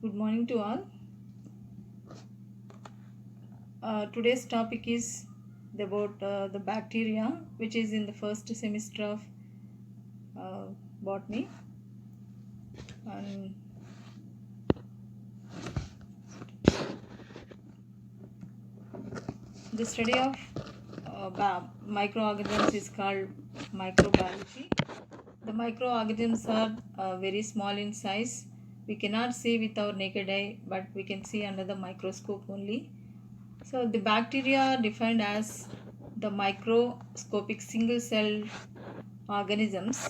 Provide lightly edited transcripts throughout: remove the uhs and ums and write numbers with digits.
Good morning to all. Today's topic is about the bacteria, which is in the first semester of uh, botany. And the study of microorganisms is called microbiology. The microorganisms are very small in size. We cannot see with our naked eye, but we can see under the microscope only. So the bacteria are defined as the microscopic single cell organisms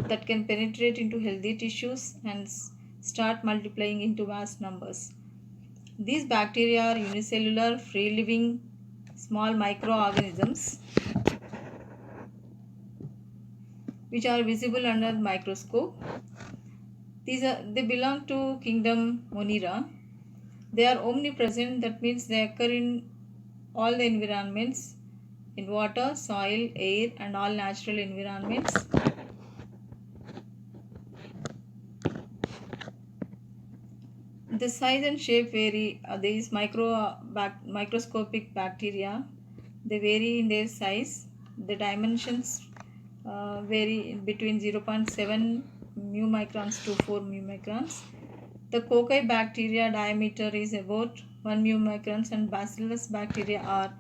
that can penetrate into healthy tissues and start multiplying into vast numbers. These bacteria are unicellular, free living, small microorganisms which are visible under the microscope. They belong to kingdom Monera. They are omnipresent, that means they occur in all the environments, in water, soil, air, and all natural environments. The size and shape vary. These microscopic bacteria, they vary in their size. The dimensions vary in between 0.7 mu microns to 4 mu microns. The cocci bacteria diameter is about 1 mu microns, and bacillus bacteria are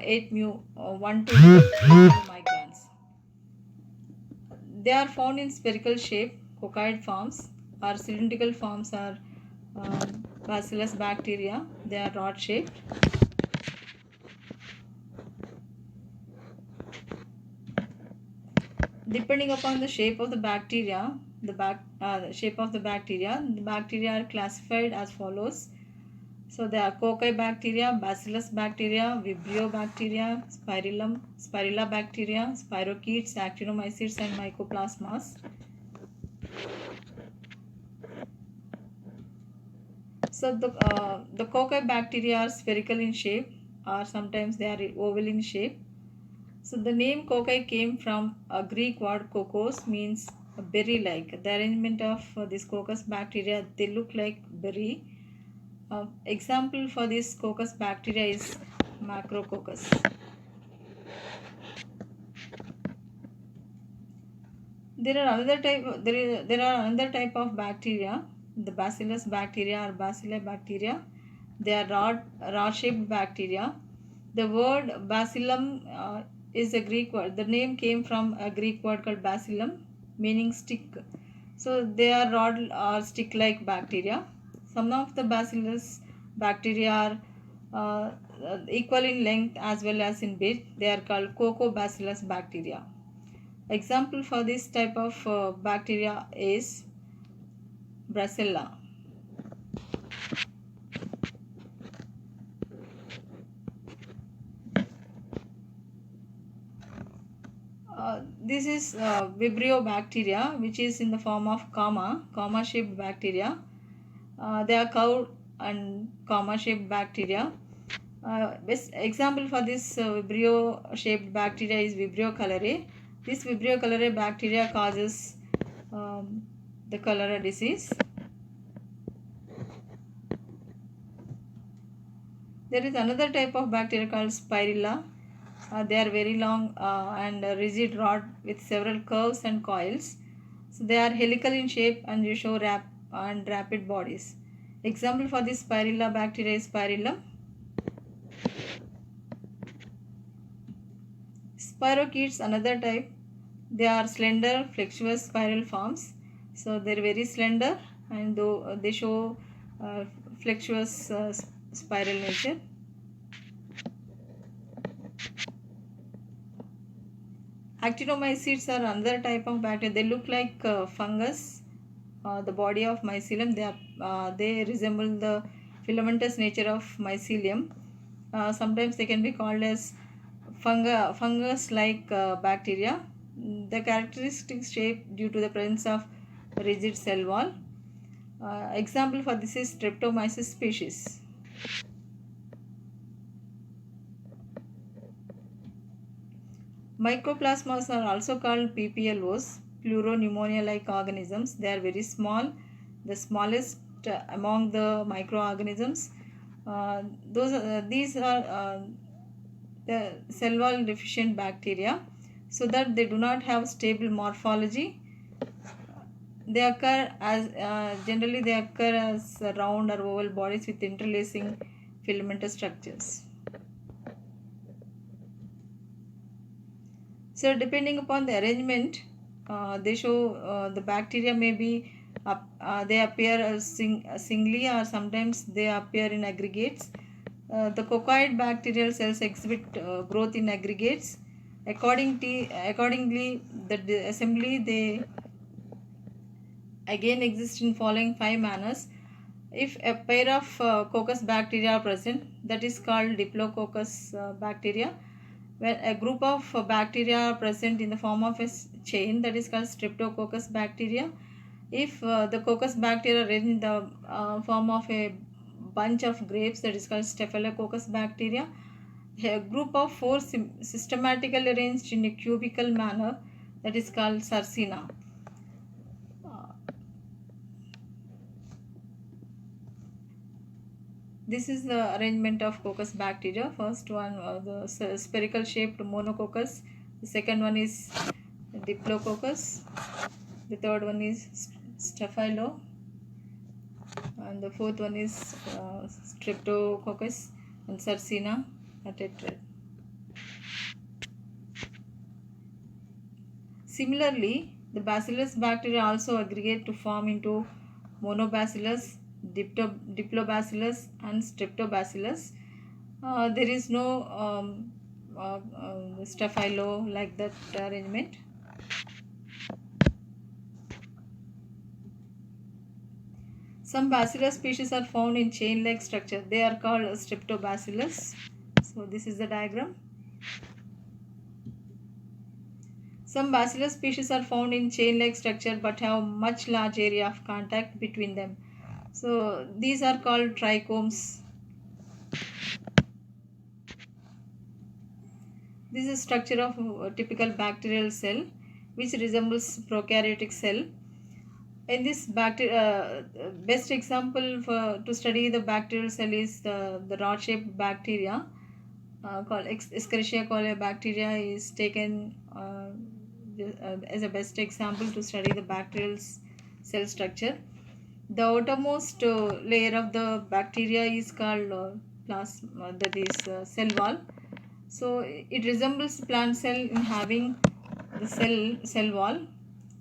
8 mu 1 to 8 mu microns. They are found in spherical shape, coccoid forms, or cylindrical forms are bacillus bacteria. They are rod shaped. Depending upon the shape of the bacteria, the bacteria are classified as follows. So there are cocci bacteria, bacillus bacteria, vibrio bacteria, spirilla bacteria, spirochetes, actinomycetes, and mycoplasmas. So the cocci bacteria are spherical in shape, or sometimes they are oval in shape. So the name cocci came from a Greek word kokos, means berry-like. The arrangement of this coccus bacteria, they look like berry. Example for this coccus bacteria is Macrococcus. There are another type of bacteria, the bacillus bacteria or bacilli bacteria. They are rod-shaped bacteria. The word bacillum is a Greek word. The name came from a Greek word called bacillum, meaning stick. So they are rod or stick-like bacteria. Some of the bacillus bacteria are equal in length as well as in width. They are called Coccobacillus bacteria. Example for this type of bacteria is Brucella. This is Vibrio bacteria, which is in the form of comma shaped bacteria. They are curved and comma shaped bacteria. Best example for this Vibrio shaped bacteria is Vibrio cholerae. This Vibrio cholerae bacteria causes the cholera disease. There is another type of bacteria called Spirilla. They are very long and rigid rod with several curves and coils. So they are helical in shape and they show rapid bodies. Example for this Spirilla bacteria is Spirillum. Spirochetes, another type. They are slender, flexuous spiral forms. So they are very slender, and though they show flexuous spiral nature. Actinomycetes are another type of bacteria. They look like fungus. The body of mycelium, they resemble the filamentous nature of mycelium. Sometimes they can be called as fungus-like bacteria. The characteristic shape due to the presence of rigid cell wall. Example for this is Streptomyces species. Mycoplasmas are also called PPLOs, pleuropneumonia-like organisms. They are very small. The smallest among the microorganisms. These are the cell wall deficient bacteria, so that they do not have stable morphology. They occur as generally they occur as round or oval bodies with interlacing filamentous structures. So depending upon the arrangement, they show the bacteria may be they appear singly, or sometimes they appear in aggregates. The coccoid bacterial cells exhibit growth in aggregates. Accordingly, the assembly they again exist in following 5 manners. If a pair of coccus bacteria are present, that is called diplococcus bacteria. When a group of bacteria are present in the form of a chain, that is called streptococcus bacteria. If the coccus bacteria are in the form of a bunch of grapes, that is called staphylococcus bacteria. A group of 4 systematically arranged in a cubical manner, that is called Sarcina. This is the arrangement of coccus bacteria. First one, the spherical shaped monococcus. The second one is diplococcus. The third one is staphylo. And the fourth one is streptococcus and Sarcina tetrad. Similarly, the bacillus bacteria also aggregate to form into monobacillus, diplobacillus and streptobacillus. There is no staphylo like that arrangement. Some bacillus species are found in chain-like structure. They are called streptobacillus. So this is the diagram. Some bacillus species are found in chain-like structure but have much large area of contact between them. So these are called trichomes. This is structure of a typical bacterial cell which resembles prokaryotic cell. In this best example to study the bacterial cell is the rod-shaped bacteria called Escherichia coli bacteria is taken as a best example to study the bacterial cell structure. The outermost layer of the bacteria is called plasma, that is cell wall. So it resembles plant cell in having the cell wall,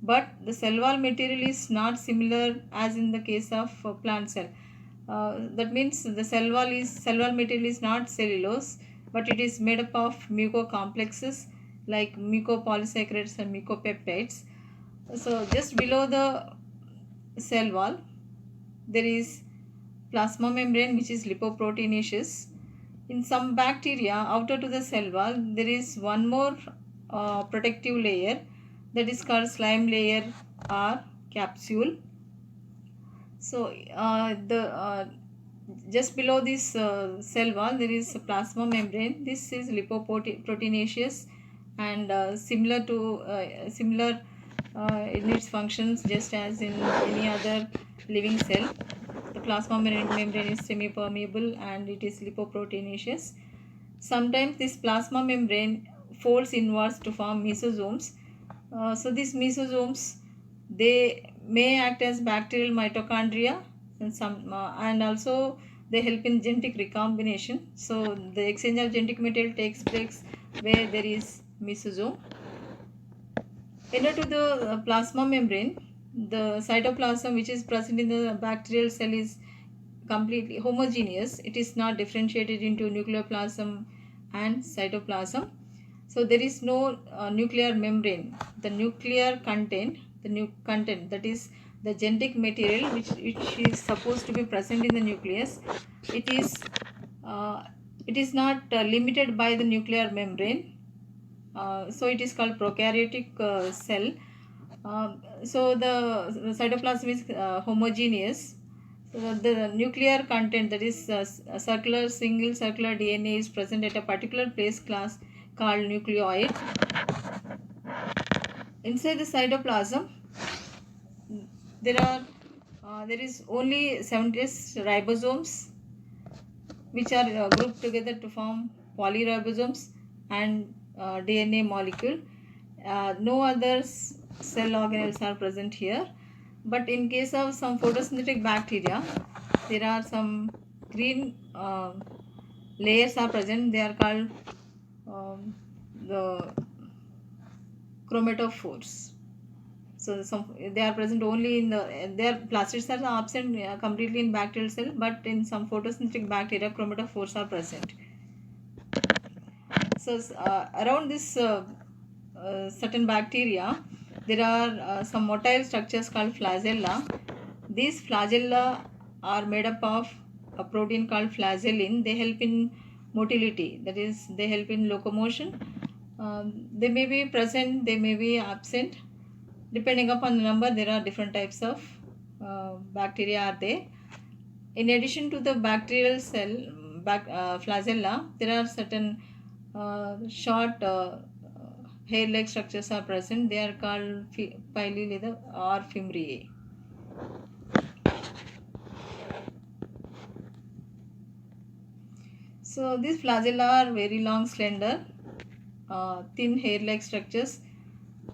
but the cell wall material is not similar as in the case of plant cell. That means the cell wall material is not cellulose, but it is made up of mucocomplexes like mucopolysaccharides and mucopeptides. So just below the cell wall there is plasma membrane which is lipoproteinaceous. In some bacteria outer to the cell wall there is one more protective layer, that is called slime layer or capsule. So just below this cell wall there is a plasma membrane. This is lipoproteinaceous and similar in its functions just as in any other living cell. The plasma membrane is semi-permeable and it is lipoproteinaceous. Sometimes this plasma membrane folds inwards to form mesosomes. So these mesosomes, they may act as bacterial mitochondria and also they help in genetic recombination. So the exchange of genetic material takes place where there is mesosome. Inner to the plasma membrane, the cytoplasm which is present in the bacterial cell is completely homogeneous. It is not differentiated into nucleoplasm and cytoplasm. So there is no nuclear membrane. The nuclear content, that is the genetic material which is supposed to be present in the nucleus, it is not limited by the nuclear membrane. So it is called prokaryotic cell. So the cytoplasm is homogeneous. So the nuclear content, that is single circular DNA is present at a particular place class called nucleoid. Inside the cytoplasm there are There is only 70 ribosomes which are grouped together to form polyribosomes and DNA molecule. No other cell organelles are present here. But in case of some photosynthetic bacteria, there are some green layers are present. They are called the chromatophores. So they are present only in their plastids are absent completely in bacterial cell, but in some photosynthetic bacteria, chromatophores are present. So around this certain bacteria, there are some motile structures called flagella. These flagella are made up of a protein called flagellin. They help in motility, that is, they help in locomotion. They may be present, they may be absent. Depending upon the number, there are different types of bacteria are there. In addition to the bacterial cell, flagella, there are certain short hair-like structures are present. They are called pili or fimbriae. So these flagella are very long, slender, thin hair-like structures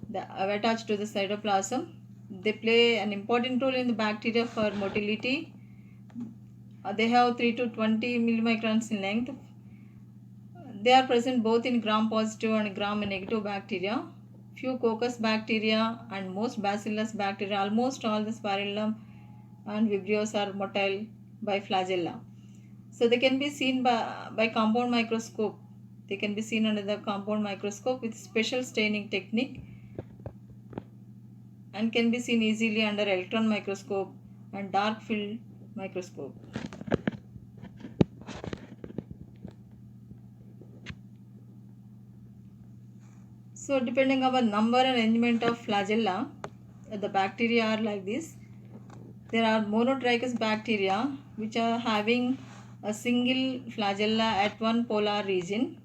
that are attached to the cytoplasm. They play an important role in the bacteria for motility. They have 3 to 20 millimicrons in length. They are present both in gram-positive and gram-negative bacteria. Few coccus bacteria and most bacillus bacteria, almost all the spirillum and vibrios are motile by flagella. So they can be seen by compound microscope. They can be seen under the compound microscope with special staining technique and can be seen easily under electron microscope and dark field microscope. So depending upon number and arrangement of flagella, the bacteria are like this. There are monotrichous bacteria which are having a single flagella at one polar region.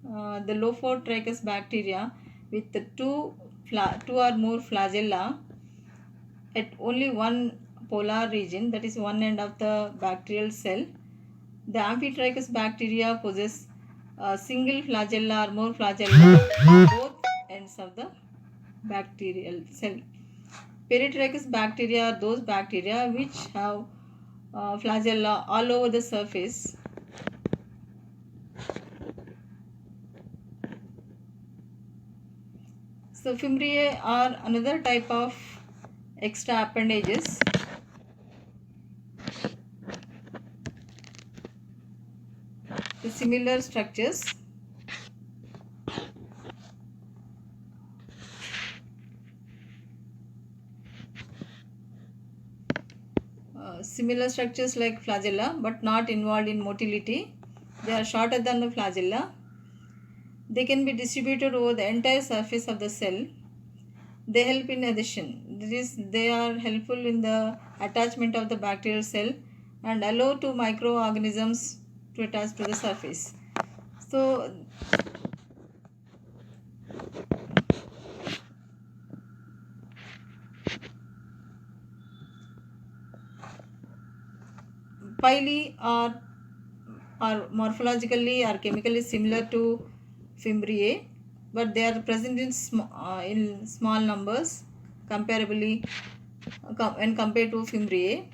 The lophotrichous bacteria with the two or more flagella at only one polar region, that is one end of the bacterial cell. The amphitrichous bacteria possess a single flagella or more flagella at both ends of the bacterial cell. Peritrichous bacteria are those bacteria which have flagella all over the surface. So fimbriae are another type of extra appendages. The similar structures. Similar structures like flagella but not involved in motility. They are shorter than the flagella. They can be distributed over the entire surface of the cell. They help in adhesion. That is, they are helpful in the attachment of the bacterial cell and allow to microorganisms to attach to the surface. So pili are morphologically or chemically similar to fimbriae, but they are present in small numbers comparably when compared to fimbriae.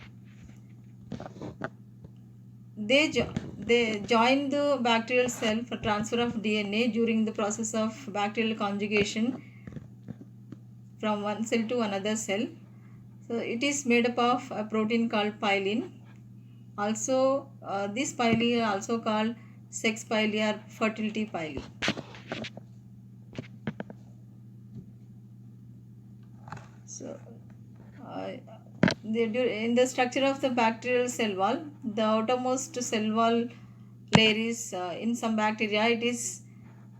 They join the bacterial cell for transfer of DNA during the process of bacterial conjugation from one cell to another cell. So it is made up of a protein called pilin. Also, this pili are also called sex pili or fertility pili. So, in the structure of the bacterial cell wall, the outermost cell wall layer is in some bacteria it is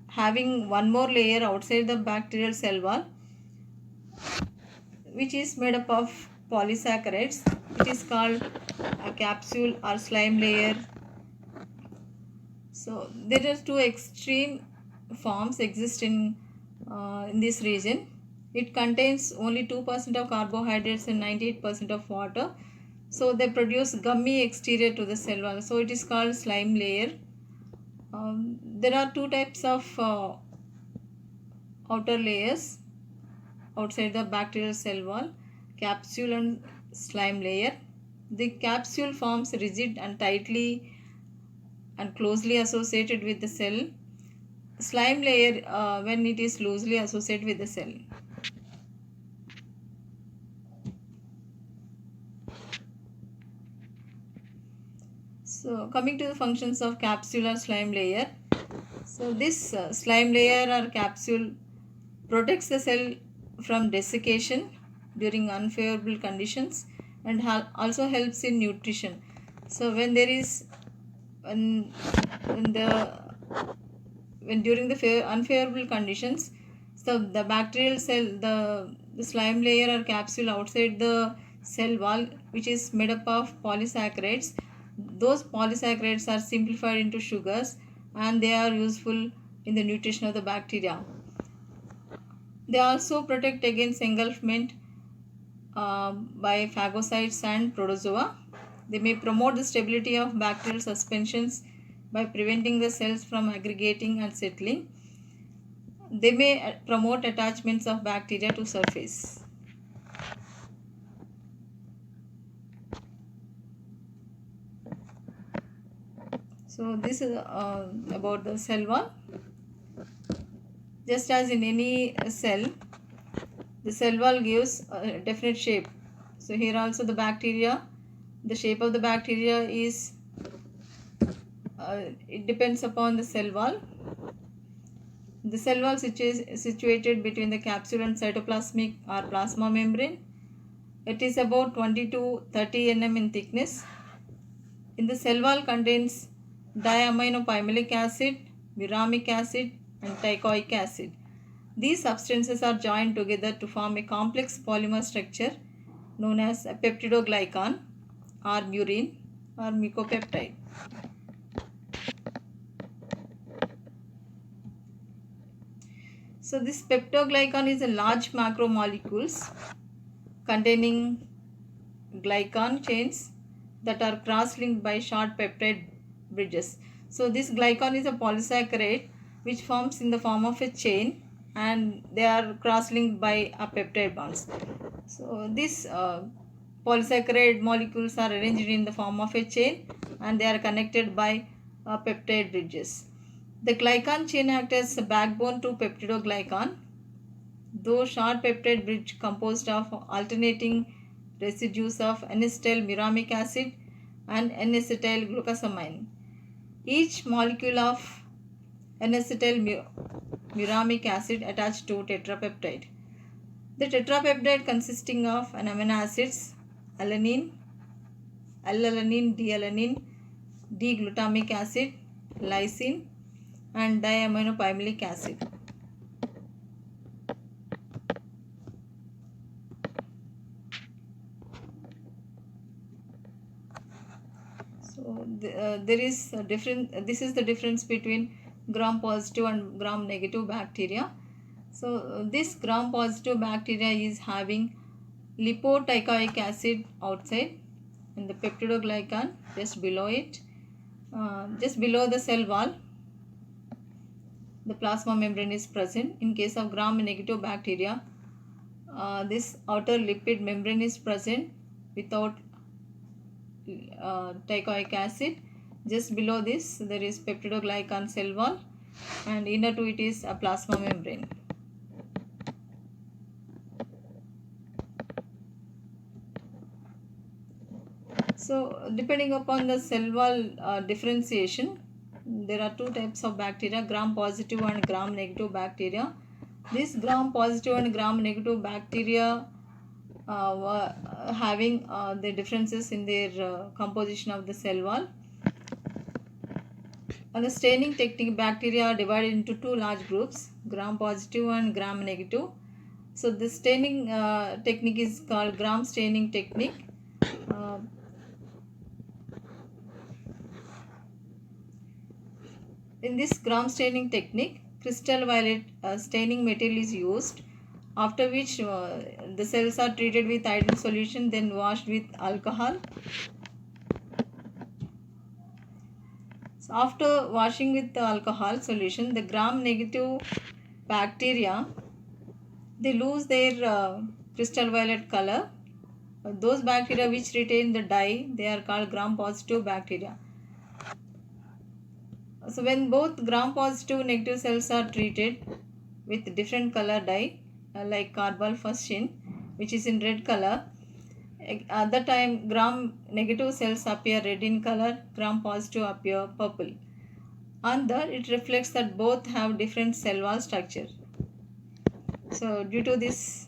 having one more layer outside the bacterial cell wall, which is made up of polysaccharides. It is called a capsule or slime layer. So there are two extreme forms exist in this region. It contains only 2% of carbohydrates and 98% of water. So they produce gummy exterior to the cell wall. So it is called slime layer. There are two types of outer layers outside the bacterial cell wall, capsule and slime layer. The capsule forms rigid and tightly and closely associated with the cell. Slime layer when it is loosely associated with the cell. So coming to the functions of capsular slime layer. So this slime layer or capsule protects the cell from desiccation during unfavorable conditions and also helps in nutrition. So when there is when during the unfavorable conditions, so the bacterial cell, the slime layer or capsule outside the cell wall, which is made up of polysaccharides, those polysaccharides are simplified into sugars and they are useful in the nutrition of the bacteria. They also protect against engulfment by phagocytes and protozoa. They may promote the stability of bacterial suspensions by preventing the cells from aggregating and settling. They may promote attachments of bacteria to surface. So this is about the cell wall. Just as in any cell, the cell wall gives a definite shape. So here also the bacteria, the shape of the bacteria is it depends upon the cell wall. The cell wall is situated between the capsule and cytoplasmic or plasma membrane. It is about 20 to 30 nm in thickness. In the cell wall contains diaminopimelic acid, uramic acid and teichoic acid. These substances are joined together to form a complex polymer structure known as a peptidoglycan or murine or mucopeptide. So this peptidoglycan is a large macromolecules containing glycan chains that are cross-linked by short peptide bridges. So this glycan is a polysaccharide which forms in the form of a chain and they are cross-linked by a peptide bonds. So these polysaccharide molecules are arranged in the form of a chain and they are connected by peptide bridges. The glycan chain acts as a backbone to peptidoglycan. Though short peptide bridge composed of alternating residues of N-acetyl muramic acid and N-acetyl glucosamine. Each molecule of N-acetyl muramic acid attached to tetrapeptide. The tetrapeptide consisting of an amino acids alanine, L-alanine, D-alanine, D-glutamic acid, lysine and diaminopimelic acid. So there is a different. This is the difference between gram positive and gram negative bacteria. So this gram positive bacteria is having lipoteichoic acid outside and the peptidoglycan just below it, just below the cell wall. The plasma membrane is present. In case of gram negative bacteria, this outer lipid membrane is present without teichoic acid. Just below this there is peptidoglycan cell wall and inner to it is a plasma membrane. So depending upon the cell wall differentiation, there are two types of bacteria, gram positive and gram negative bacteria. This gram positive and gram negative bacteria having the differences in their composition of the cell wall. And the staining technique, bacteria are divided into two large groups, gram positive and gram negative. So the staining technique is called gram staining technique. In this gram staining technique, crystal violet staining material is used. after which the cells are treated with iodine solution, then washed with alcohol. So after washing with the alcohol solution, the gram-negative bacteria, they lose their crystal violet color. Those bacteria which retain the dye, they are called gram-positive bacteria. So when both gram-positive negative cells are treated with different color dye, like carbalfuscin, which is in red color, at that time gram-negative cells appear red in color, gram-positive appear purple. On that, it reflects that both have different cell wall structure. So due to this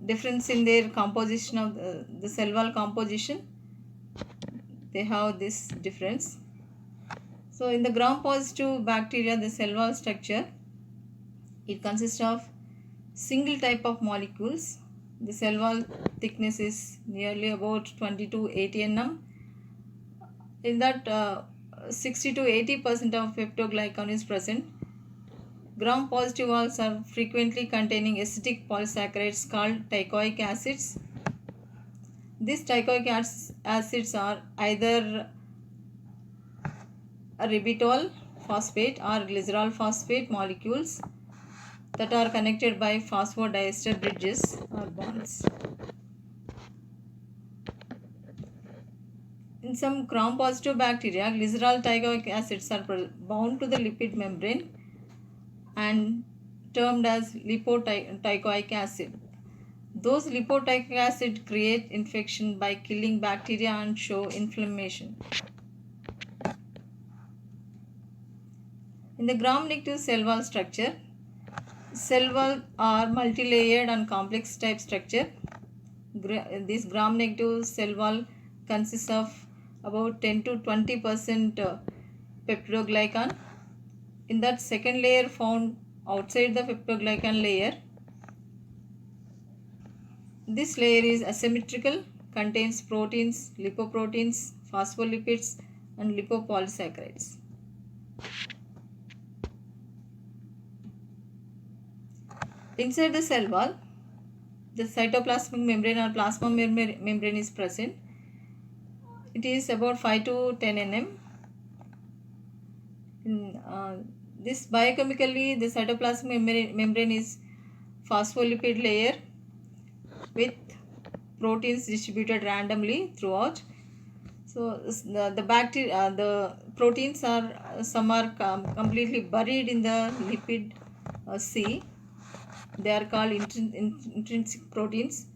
difference in their composition of the cell wall composition, they have this difference. So in the gram-positive bacteria, the cell wall structure, it consists of single type of molecules. The cell wall thickness is nearly about 20 to 80 nm. In that 60 to 80% of peptoglycan is present. Gram-positive walls are frequently containing acidic polysaccharides called teichoic acids. These teichoic acids are either ribitol phosphate or glycerol phosphate molecules that are connected by phosphodiester bridges or bonds. In some gram-positive bacteria, glycerol teichoic acids are bound to the lipid membrane and termed as lipoteichoic acid. Those lipoteichoic acid create infection by killing bacteria and show inflammation. In the gram-negative cell wall structure, cell wall are multi-layered and complex type structure. This gram-negative cell wall consists of about 10 to 20% peptidoglycan. In that second layer found outside the peptoglycan layer, this layer is asymmetrical, contains proteins, lipoproteins, phospholipids and lipopolysaccharides. Inside the cell wall, the cytoplasmic membrane or plasma membrane is present. It is about 5 to 10 nm. This biochemically, the cytoplasmic membrane is phospholipid layer with proteins distributed randomly throughout. So the bacteria, the proteins are, some are completely buried in the lipid sea. They are called intrinsic proteins.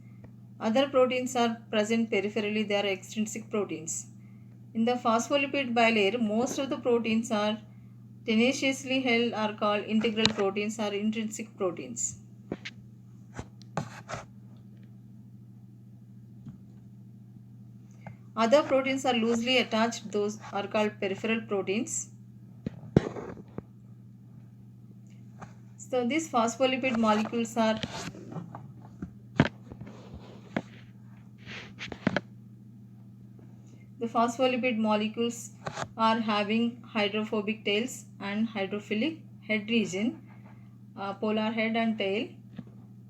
Other proteins are present peripherally, they are extrinsic proteins. In the phospholipid bilayer, most of the proteins are tenaciously held, are called integral proteins or intrinsic proteins. Other proteins are loosely attached, those are called peripheral proteins. So these phospholipid molecules are having hydrophobic tails and hydrophilic head region, polar head and tail.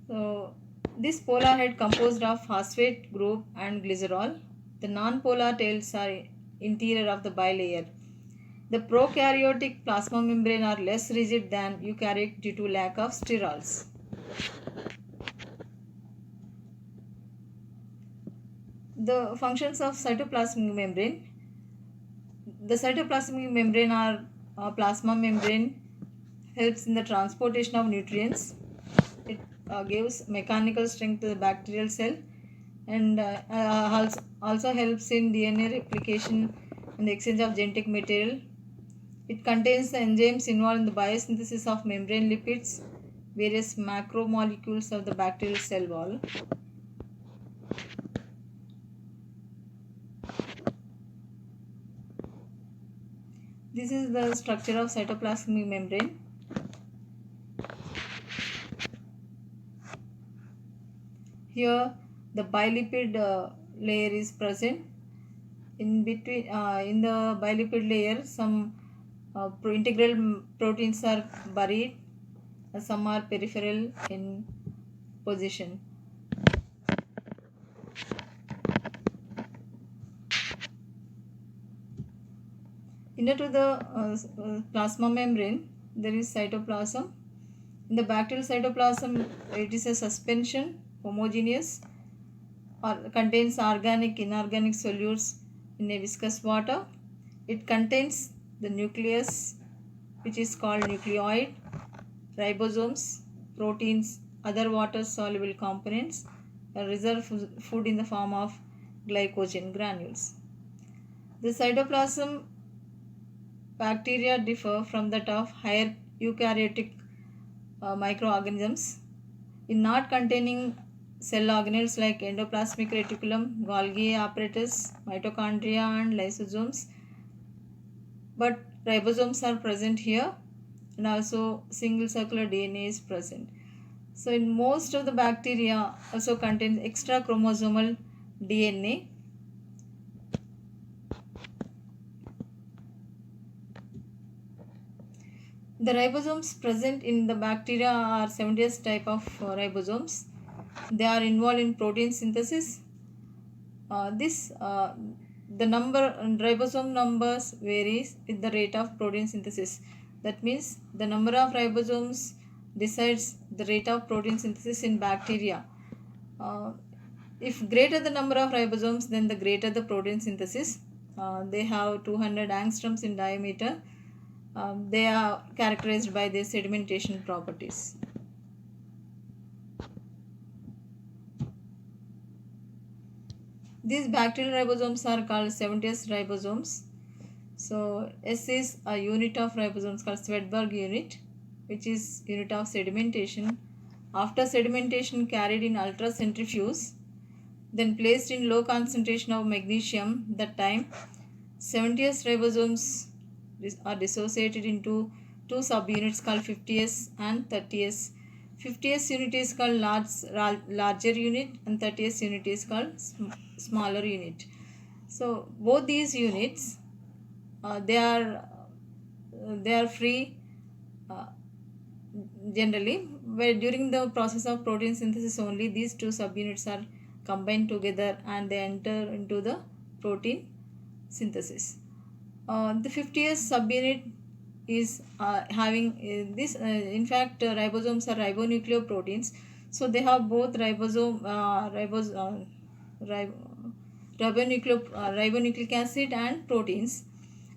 So this polar head composed of phosphate group and glycerol. The non-polar tails are interior of the bilayer. The prokaryotic plasma membrane are less rigid than eukaryotic due to lack of sterols. The functions of cytoplasmic membrane. The cytoplasmic membrane or plasma membrane helps in the transportation of nutrients. It gives mechanical strength to the bacterial cell and also helps in DNA replication and the exchange of genetic material. It contains the enzymes involved in the biosynthesis of membrane lipids, various macromolecules of the bacterial cell wall. This is the structure of cytoplasmic membrane. Here the bilipid layer is present. In between, in the bilipid layer, some integral proteins are buried. some are peripheral in position. Inner to the plasma membrane, there is cytoplasm. In the bacterial cytoplasm, it is a suspension, homogeneous, or contains organic, inorganic solutes in a viscous water. It contains the nucleus, which is called nucleoid, ribosomes, proteins, other water-soluble components, and reserve food in the form of glycogen granules. The cytoplasm bacteria differ from that of higher eukaryotic microorganisms in not containing cell organelles like endoplasmic reticulum, Golgi apparatus, mitochondria, and lysosomes. But ribosomes are present here, and also single circular DNA is present. So in most of the bacteria also contains extra chromosomal DNA. The ribosomes present in the bacteria are 70th type of ribosomes. They are involved in protein synthesis. The ribosome numbers varies with the rate of protein synthesis. That means the number of ribosomes decides the rate of protein synthesis in bacteria. If greater the number of ribosomes, then the greater the protein synthesis. They have 200 angstroms in diameter. They are characterized by their sedimentation properties. These bacterial ribosomes are called 70S ribosomes. So S is a unit of ribosomes called Swedberg unit, which is unit of sedimentation. After sedimentation carried in ultracentrifuge, then placed in low concentration of magnesium, that time 70S ribosomes are dissociated into two subunits called 50S and 30S. 50S unit is called larger unit and 30S unit is called smaller unit. So both these units they are free generally, where during the process of protein synthesis only these two subunits are combined together and they enter into the protein synthesis. The 50S subunit is having this in fact ribosomes are ribonucleoproteins, so they have both ribonucleic acid and proteins.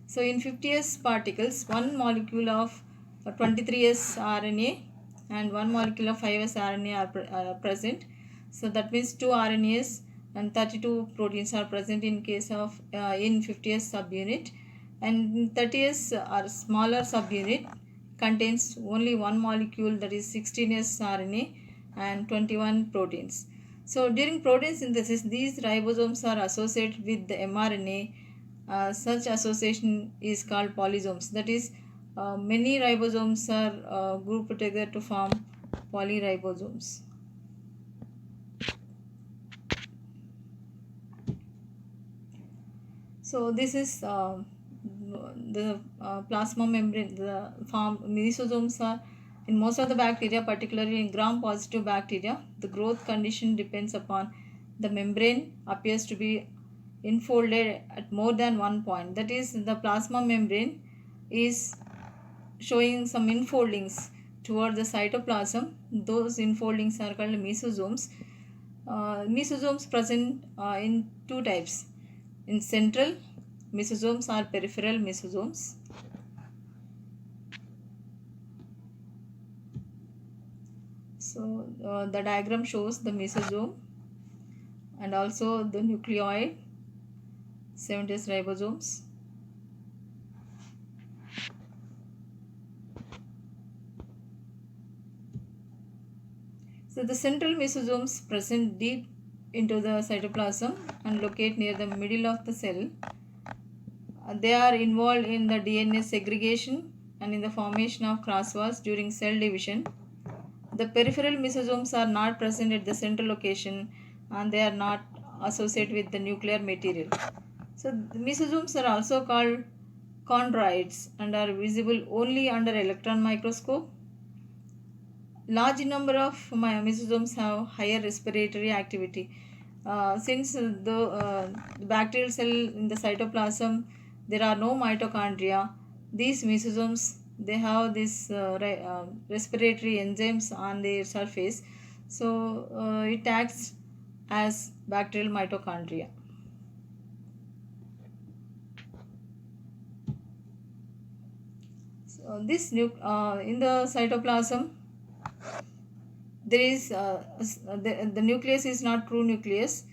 So in 50S particles, one molecule of 23S RNA and one molecule of 5S RNA are present. So that means 2 RNAs and 32 proteins are present in case of in 50S subunit, and 30S or smaller subunit contains only one molecule, that is 16S RNA and 21 proteins. So during protein synthesis, these ribosomes are associated with the mRNA. Such association is called polysomes. That is, many ribosomes are grouped together to form polyribosomes. So this is the plasma membrane. The form mesosomes are in most of the bacteria, particularly in gram-positive bacteria. The growth condition depends upon the membrane appears to be enfolded at more than one point. That is, the plasma membrane is showing some enfoldings toward the cytoplasm. Those enfoldings are called mesosomes. Mesosomes present in two types. In central mesosomes or peripheral mesosomes. So the diagram shows the mesosome and also the nucleoid, 70S ribosomes. So the central mesosomes present deep into the cytoplasm and locate near the middle of the cell. They are involved in the DNA segregation and in the formation of crosswalls during cell division. The peripheral mesosomes are not present at the central location and they are not associated with the nuclear material. So the mesosomes are also called chondroids and are visible only under electron microscope. large number of mesosomes have higher respiratory activity. Since the bacterial cell in the cytoplasm, there are no mitochondria. These mesosomes, they have this respiratory enzymes on their surface, so it acts as bacterial mitochondria. So this in the cytoplasm, there is the nucleus is not true nucleus,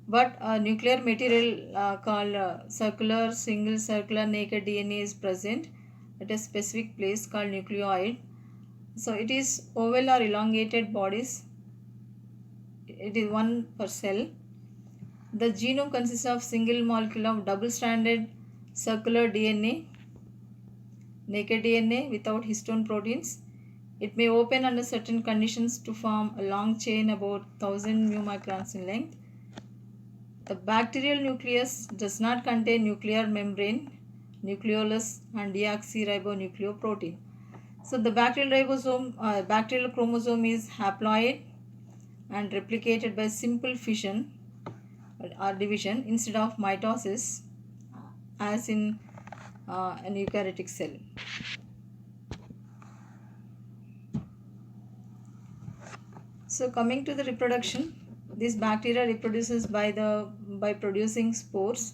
but a nuclear material called circular single circular naked DNA is present at a specific place called nucleoid. So it is oval or elongated bodies. It is one per cell. The genome consists of single molecule of double stranded circular DNA, naked DNA without histone proteins. It may open under certain conditions to form a long chain about 1000 μ in length. The bacterial nucleus does not contain nuclear membrane, nucleolus, and deoxyribonucleoprotein. So the bacterial chromosome is haploid and replicated by simple fission or division instead of mitosis, as in an eukaryotic cell. So coming to the reproduction, this bacteria reproduces by producing spores.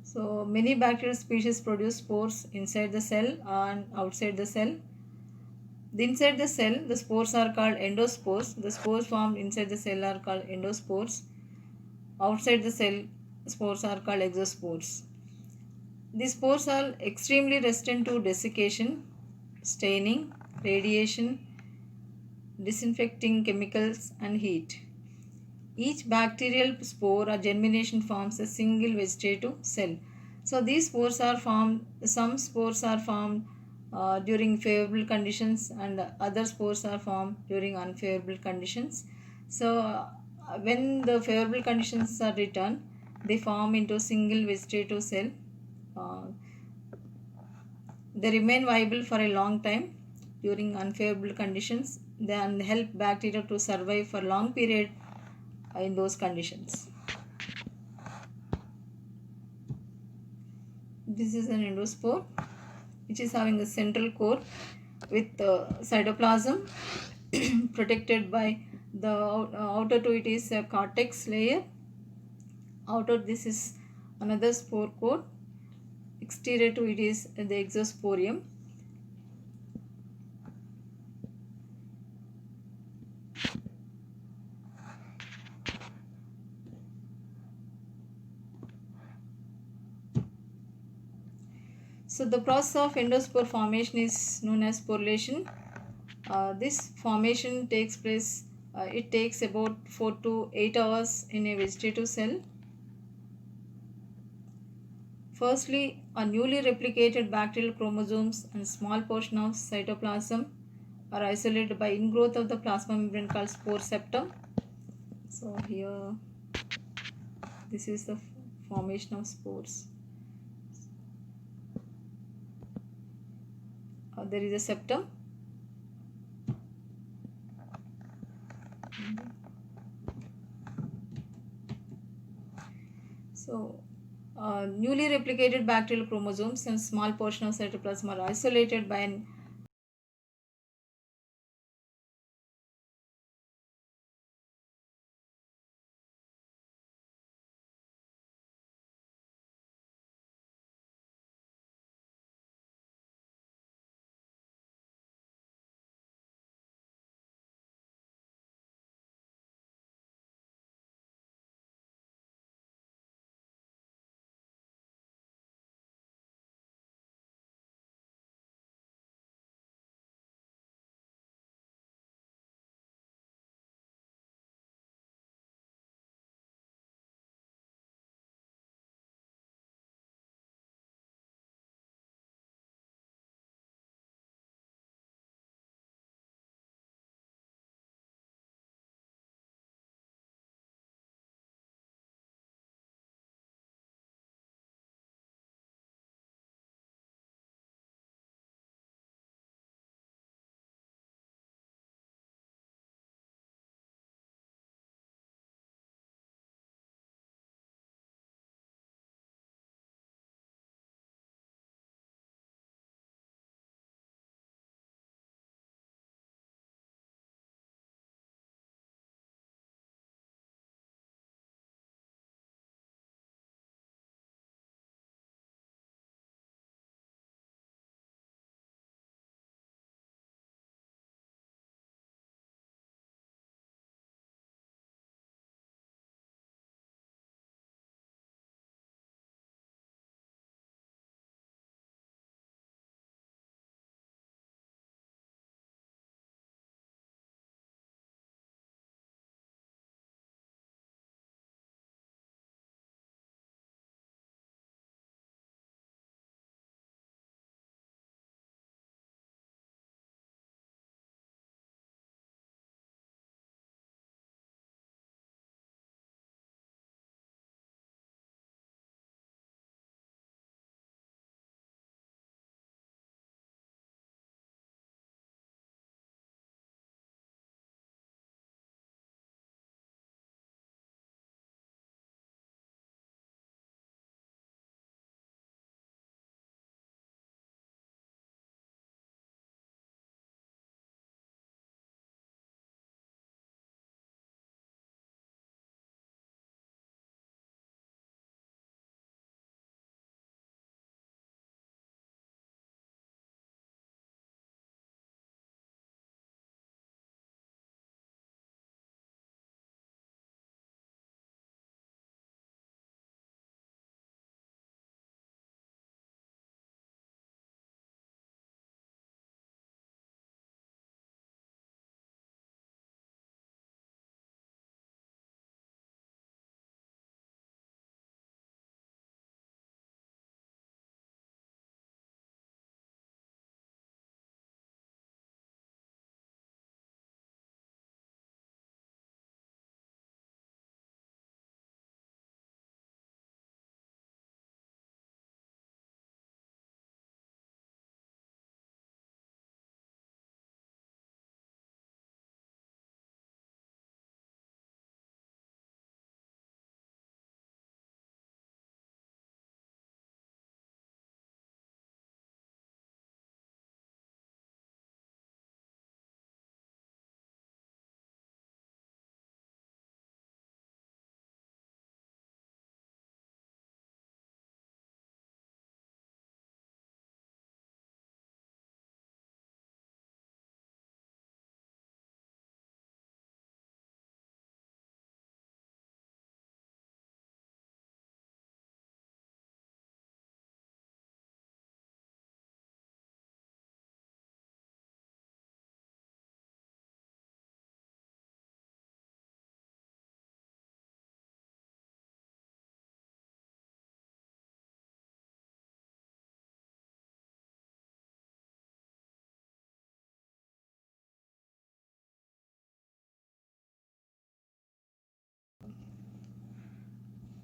So many bacterial species produce spores inside the cell and outside the cell. Inside the cell, the spores are called endospores. The spores formed inside the cell are called endospores. Outside the cell, spores are called exospores. These spores are extremely resistant to desiccation, staining, radiation, disinfecting chemicals, and heat. Each bacterial spore or germination forms a single vegetative cell. So these spores are formed, some spores are formed during favorable conditions, and other spores are formed during unfavorable conditions. So when the favorable conditions are returned, they form into a single vegetative cell. Uh, they remain viable for a long time during unfavorable conditions, then help bacteria to survive for long period in those conditions. This is an endospore which is having a central core with cytoplasm protected by the outer to it is a cortex layer. Outer this is another spore core. Exterior to it is the exosporium. So the process of endospore formation is known as sporulation. This formation takes place, it takes about 4 to 8 hours in a vegetative cell. Firstly, a newly replicated bacterial chromosomes and small portion of cytoplasm are isolated by ingrowth of the plasma membrane called spore septum. So here, this is the formation of spores. There is a septum. So newly replicated bacterial chromosomes and small portion of cytoplasm are isolated by an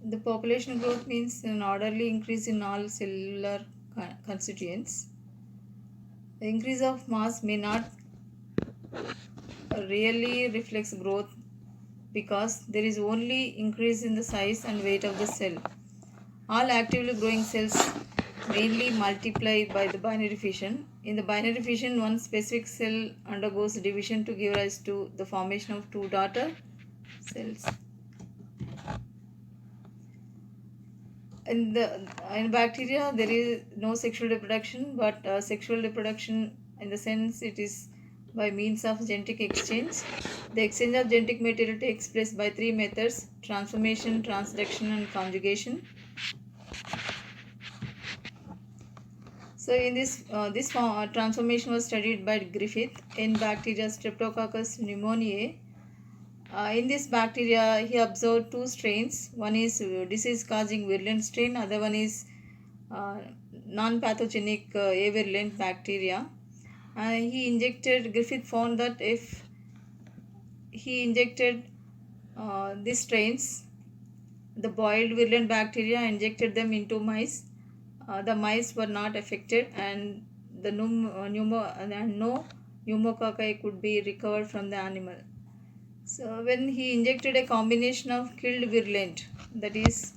The population growth means an orderly increase in all cellular constituents. The increase of mass may not really reflects growth because there is only increase in the size and weight of the cell. All actively growing cells mainly multiply by the binary fission. In the binary fission, one specific cell undergoes division to give rise to the formation of two daughter cells. In bacteria, there is no sexual reproduction, but sexual reproduction in the sense it is by means of genetic exchange. The exchange of genetic material takes place by three methods: transformation, transduction, and conjugation. So, in this transformation was studied by Griffith in bacteria Streptococcus pneumoniae. In this bacteria, he observed two strains. One is disease-causing virulent strain, other one is non-pathogenic avirulent bacteria. Griffith found that if he injected these strains, the boiled virulent bacteria, injected them into mice, the mice were not affected, and no pneumococci could be recovered from the animal. So when he injected a combination of killed virulent, that is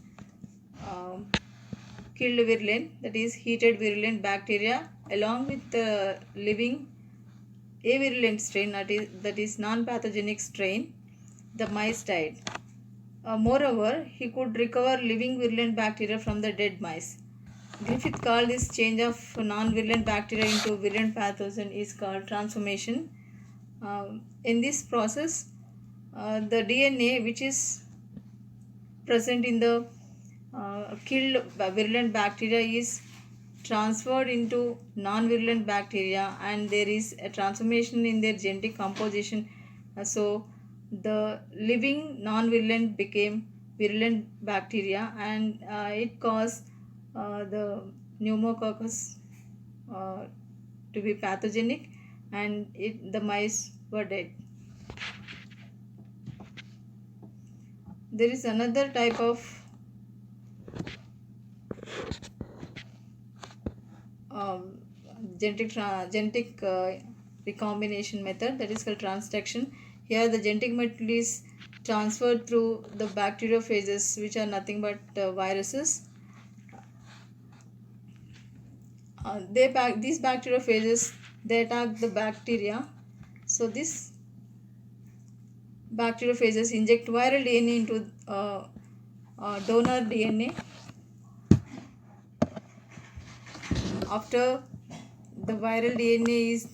heated virulent bacteria along with the living avirulent strain, that is non-pathogenic strain, the mice died. Moreover, he could recover living virulent bacteria from the dead mice. Griffith called this change of non-virulent bacteria into virulent pathogen is called transformation. In this process, the DNA which is present in the killed virulent bacteria is transferred into non-virulent bacteria, and there is a transformation in their genetic composition. So the living non-virulent became virulent bacteria, and it caused the pneumococcus to be pathogenic, and the mice were dead. There is another type of genetic recombination method, that is called transduction. Here the genetic material is transferred through the bacteriophages, which are nothing but viruses. These bacteriophages, they attack the bacteria. So this bacteriophages inject viral DNA into donor DNA. After the viral DNA is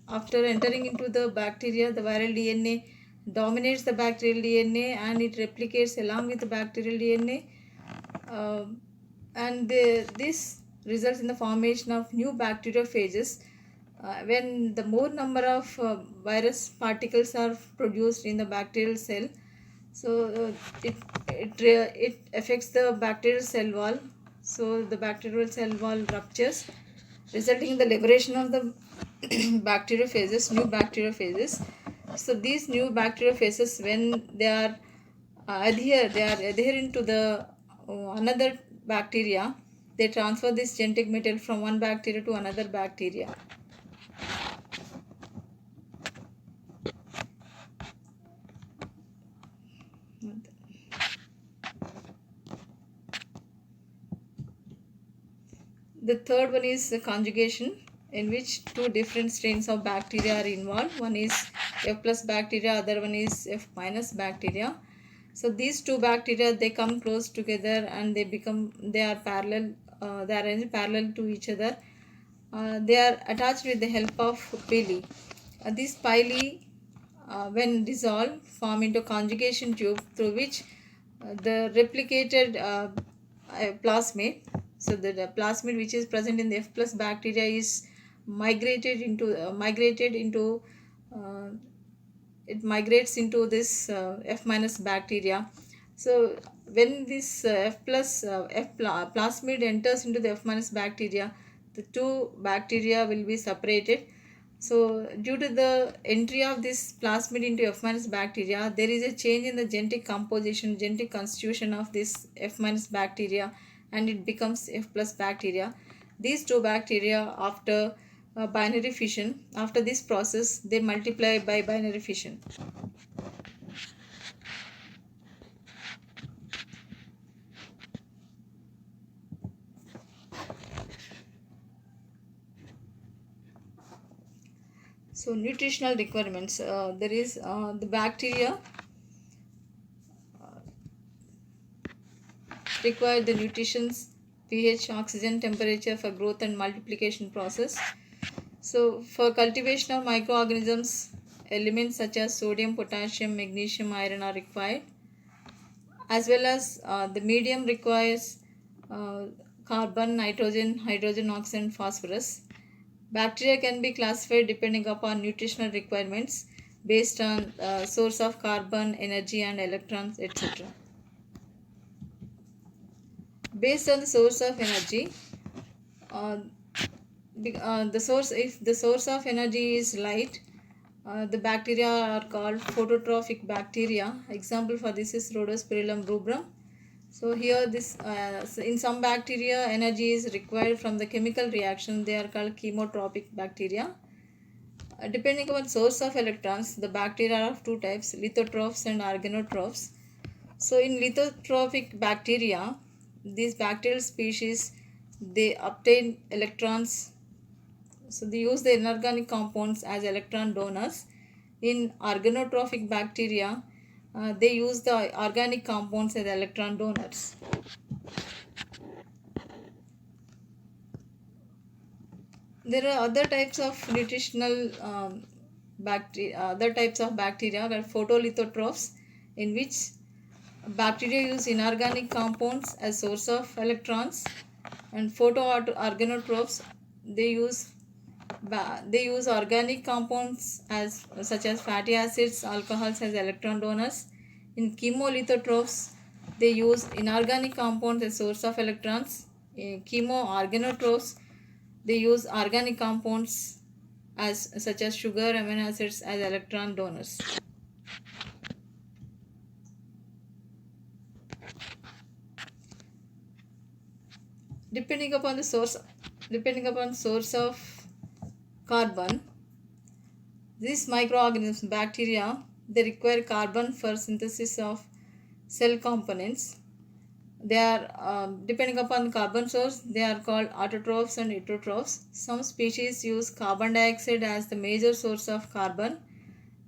after entering into the bacteria, the viral DNA dominates the bacterial DNA and it replicates along with the bacterial DNA, and this results in the formation of new bacteriophages. When the more number of virus particles are produced in the bacterial cell, so it affects the bacterial cell wall. So the bacterial cell wall ruptures, resulting in the liberation of the bacteriophages, new bacteriophages. So these new bacteriophages, when they are adherent to the another bacteria, they transfer this genetic material from one bacteria to another bacteria. The third one is conjugation, in which two different strains of bacteria are involved. One is F plus bacteria, other one is F minus bacteria. So these two bacteria, they come close together and they are parallel, they are arranged parallel to each other. They are attached with the help of pili. These pili, when dissolved, form into conjugation tube through which the replicated plasmid, so the plasmid which is present in the F plus bacteria is migrated into it migrates into this F minus bacteria. So when this plasmid enters into the F minus bacteria, the two bacteria will be separated. So due to the entry of this plasmid into F minus bacteria, there is a change in the genetic composition, genetic constitution of this F minus bacteria, and it becomes F plus bacteria. These two bacteria, after binary fission, after this process, they multiply by binary fission. So nutritional requirements, there is the bacteria require the nutritions, pH, oxygen, temperature for growth and multiplication process. So for cultivation of microorganisms, elements such as sodium, potassium, magnesium, iron are required, as well as the medium requires carbon, nitrogen, hydrogen, oxygen, and phosphorus. Bacteria can be classified depending upon nutritional requirements based on source of carbon, energy, and electrons, etc. Based on the source of energy, uh, if the source of energy is light, the bacteria are called phototrophic bacteria. Example for this is Rhodospirillum rubrum. So here this so in some bacteria energy is required from the chemical reaction. They are called chemotropic bacteria. Depending upon source of electrons, the bacteria are of two types, lithotrophs and organotrophs. So in lithotrophic bacteria, these bacterial species, they obtain electrons. So they use the inorganic compounds as electron donors. In organotrophic bacteria, they use the organic compounds as electron donors. There are other types of nutritional bacteria, other types of bacteria are photolithotrophs, in which bacteria use inorganic compounds as source of electrons, and photoorganotrophs, they use organic compounds as such as fatty acids, alcohols as electron donors. In chemolithotrophs, they use inorganic compounds as source of electrons. In chemoorganotrophs, they use organic compounds as such as sugar, amino acids as electron donors. Depending upon source of carbon, these microorganisms, bacteria, they require carbon for synthesis of cell components. They are depending upon carbon source, they are called autotrophs and heterotrophs. Some species use carbon dioxide as the major source of carbon.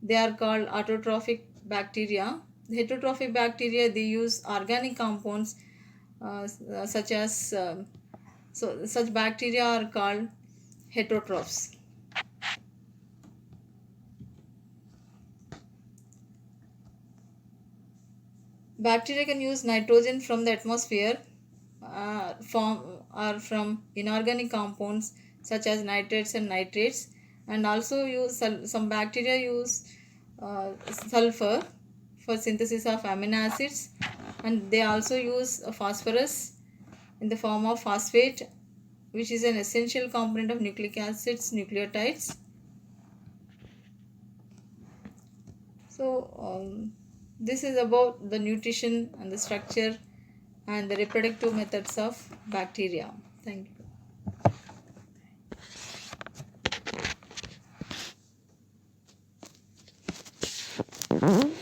They are called autotrophic bacteria. The heterotrophic bacteria, they use organic compounds such as so such bacteria are called heterotrophs. Bacteria can use nitrogen from the atmosphere from inorganic compounds such as nitrates and nitrates, and also use some bacteria use sulfur for synthesis of amino acids, and they also use phosphorus in the form of phosphate, which is an essential component of nucleic acids, nucleotides. So this is about the nutrition and the structure and the reproductive methods of bacteria. Thank you.